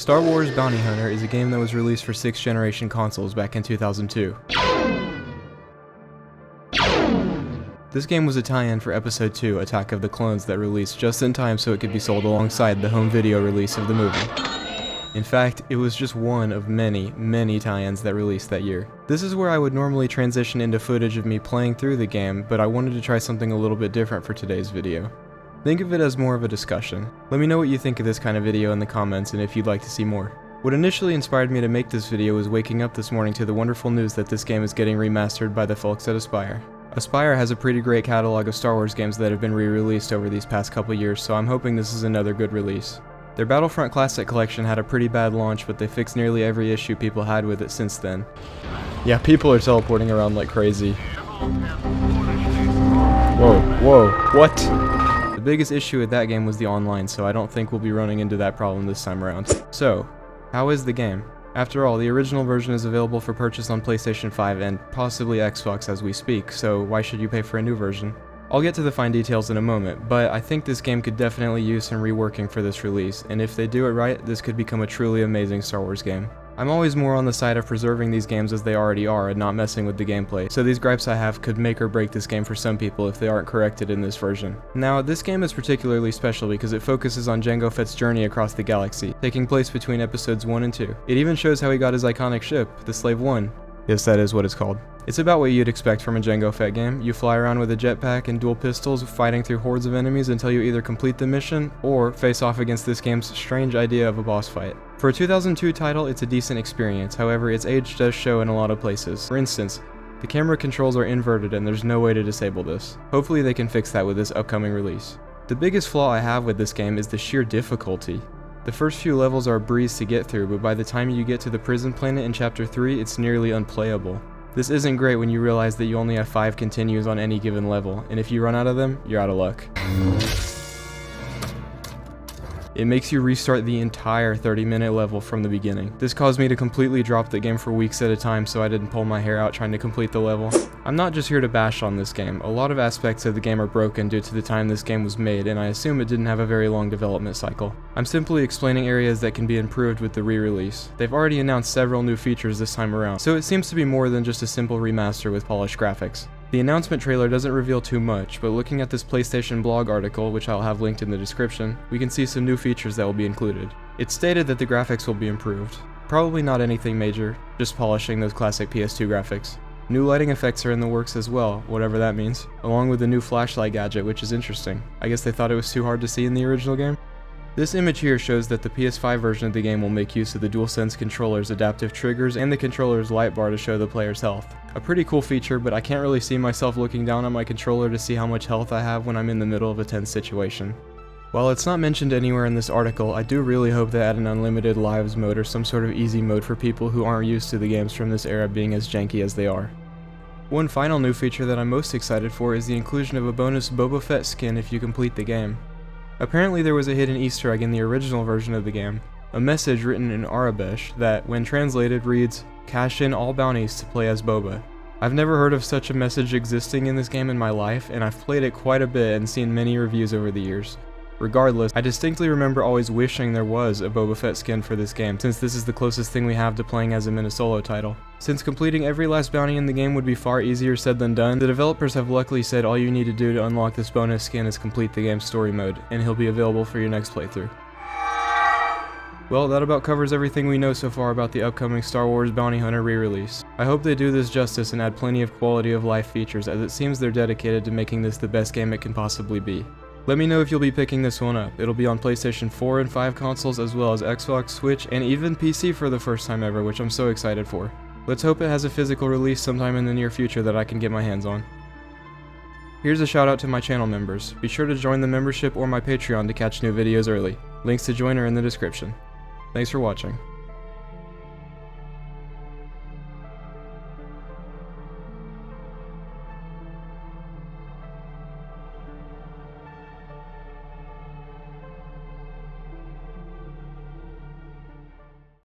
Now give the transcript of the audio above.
Star Wars Bounty Hunter is a game that was released for 6th generation consoles back in 2002. This game was a tie-in for Episode 2, Attack of the Clones, that released just in time so it could be sold alongside the home video release of the movie. In fact, it was just one of many, many tie-ins that released that year. This is where I would normally transition into footage of me playing through the game, but I wanted to try something a little bit different for today's video. Think of it as more of a discussion. Let me know what you think of this kind of video in the comments and if you'd like to see more. What initially inspired me to make this video was waking up this morning to the wonderful news that this game is getting remastered by the folks at Aspyr. Aspyr has a pretty great catalog of Star Wars games that have been re-released over these past couple years, so I'm hoping this is another good release. Their Battlefront Classic collection had a pretty bad launch, but they fixed nearly every issue people had with it since then. Yeah, people are teleporting around like crazy. Whoa, what? The biggest issue with that game was the online, so I don't think we'll be running into that problem this time around. So, how is the game? After all, the original version is available for purchase on PlayStation 5 and possibly Xbox as we speak, so why should you pay for a new version? I'll get to the fine details in a moment, but I think this game could definitely use some reworking for this release, and if they do it right, this could become a truly amazing Star Wars game. I'm always more on the side of preserving these games as they already are and not messing with the gameplay, so these gripes I have could make or break this game for some people if they aren't corrected in this version. Now, this game is particularly special because it focuses on Jango Fett's journey across the galaxy, taking place between episodes 1 and 2. It even shows how he got his iconic ship, the Slave 1. Yes, that is what it's called. It's about what you'd expect from a Jango Fett game. You fly around with a jetpack and dual pistols, fighting through hordes of enemies until you either complete the mission or face off against this game's strange idea of a boss fight. For a 2002 title, it's a decent experience, however its age does show in a lot of places. For instance, the camera controls are inverted and there's no way to disable this. Hopefully they can fix that with this upcoming release. The biggest flaw I have with this game is the sheer difficulty. The first few levels are a breeze to get through, but by the time you get to the prison planet in Chapter 3, it's nearly unplayable. This isn't great when you realize that you only have 5 continues on any given level, and if you run out of them, you're out of luck. It makes you restart the entire 30-minute level from the beginning. This caused me to completely drop the game for weeks at a time so I didn't pull my hair out trying to complete the level. I'm not just here to bash on this game. A lot of aspects of the game are broken due to the time this game was made, and I assume it didn't have a very long development cycle. I'm simply explaining areas that can be improved with the re-release. They've already announced several new features this time around, so it seems to be more than just a simple remaster with polished graphics. The announcement trailer doesn't reveal too much, but looking at this PlayStation blog article, which I'll have linked in the description, we can see some new features that will be included. It's stated that the graphics will be improved. Probably not anything major, just polishing those classic PS2 graphics. New lighting effects are in the works as well, whatever that means, along with the new flashlight gadget, which is interesting. I guess they thought it was too hard to see in the original game? This image here shows that the PS5 version of the game will make use of the DualSense controller's adaptive triggers and the controller's light bar to show the player's health. A pretty cool feature, but I can't really see myself looking down on my controller to see how much health I have when I'm in the middle of a tense situation. While it's not mentioned anywhere in this article, I do really hope they add an unlimited lives mode or some sort of easy mode for people who aren't used to the games from this era being as janky as they are. One final new feature that I'm most excited for is the inclusion of a bonus Boba Fett skin if you complete the game. Apparently there was a hidden Easter egg in the original version of the game, a message written in Arabic that, when translated, reads, "Cash in all bounties to play as Boba." I've never heard of such a message existing in this game in my life, and I've played it quite a bit and seen many reviews over the years. Regardless, I distinctly remember always wishing there was a Boba Fett skin for this game, since this is the closest thing we have to playing as him in a solo title. Since completing every last bounty in the game would be far easier said than done, the developers have luckily said all you need to do to unlock this bonus skin is complete the game's story mode, and he'll be available for your next playthrough. Well, that about covers everything we know so far about the upcoming Star Wars Bounty Hunter re-release. I hope they do this justice and add plenty of quality of life features, as it seems they're dedicated to making this the best game it can possibly be. Let me know if you'll be picking this one up. It'll be on PlayStation 4 and 5 consoles, as well as Xbox, Switch, and even PC for the first time ever, which I'm so excited for. Let's hope it has a physical release sometime in the near future that I can get my hands on. Here's a shout out to my channel members. Be sure to join the membership or my Patreon to catch new videos early. Links to join are in the description. Thanks for watching.